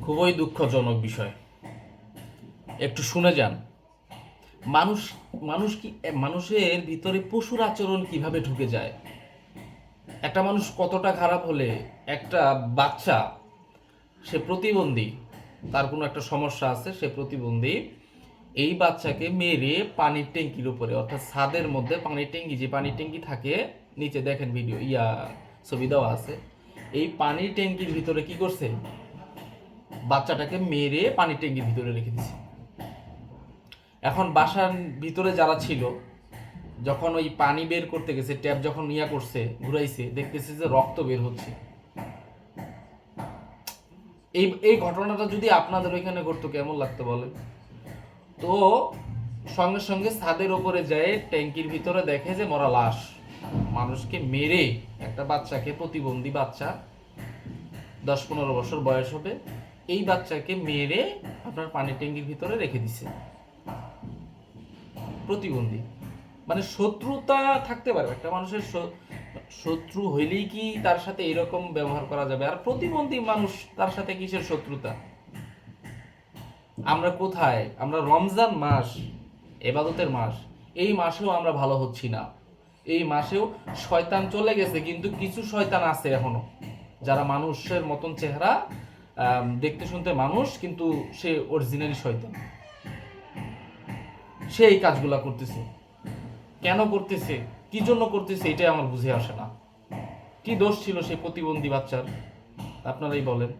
খুবই দুঃখজনক বিষয়। একটু শুনে যান। মানুষ মানুষ কি মানুষের ভিতরে পশুর আচরণ কিভাবে ঢুকে যায়? একটা মানুষ কতটা খারাপ হলে একটা বাচ্চা, সে প্রতিবন্ধী, তার কোনো একটা সমস্যা আছে, সে প্রতিবন্ধী, এই বাচ্চাকে মেরে পানির ট্যাঙ্কির উপরে, অর্থাৎ ছাদের মধ্যে পানির ট্যাঙ্কি, যে পানির ট্যাঙ্কি থাকে নিচে, দেখেন ভিডিও ছবি দেওয়া আছে, এই পানির ট্যাঙ্কির ভিতরে কি করছে? বাচ্চাটাকে মেরে পানির ট্যাঙ্কির ভিতরে রেখে দিছে। এখন বাসার ভিতরে যারা ছিল, যখন ওই পানি বের করতে গেছে, ট্যাপ যখন করছে, ঘুরাইছে, দেখতেছে যে রক্ত বের হচ্ছে। এই এই ঘটনাটা যদি আপনাদের ওইখানে ঘটতো কেমন লাগতো বলেন? তো সঙ্গে সঙ্গে ছাদের ওপরে যায়, ট্যাঙ্কির ভিতরে দেখে যে মরা লাশ। মানুষকে মেরে, একটা বাচ্চাকে, প্রতিবন্ধী বাচ্চা, 10-15 বছর বয়স হবে, এই বাচ্চাকে মেরে আপনার পানির ট্যাঙ্কির ভিতরে রেখে দিছে। প্রতিবন্ধী মানে শত্রুতা থাকতে পারে একটা মানুষের, শত্রু হইলেই কি তার সাথে এরকম ব্যবহার করা যাবে? আর প্রতিবন্ধী মানুষ, তার সাথে কিসের শত্রুতা? আমরা কোথায়? আমরা রমজান মাস, এবাদতের মাস, এই মাসেও আমরা ভালো হচ্ছি না। এই মাসেও শয়তান চলে গেছে, কিন্তু কিছু শয়তান আছে এখনো, যারা মানুষের মতন চেহারা, দেখতে শুনতে মানুষ, কিন্তু সে অরিজিনালি শয়তান। সে এই কাজগুলা করতেছে। কেন করতেছে, কি জন্য করতেছে, এটাই আমার বুঝে আসে না। কি দোষ ছিল সেই প্রতিবন্ধী বাচ্চার? আপনারাই বলেন।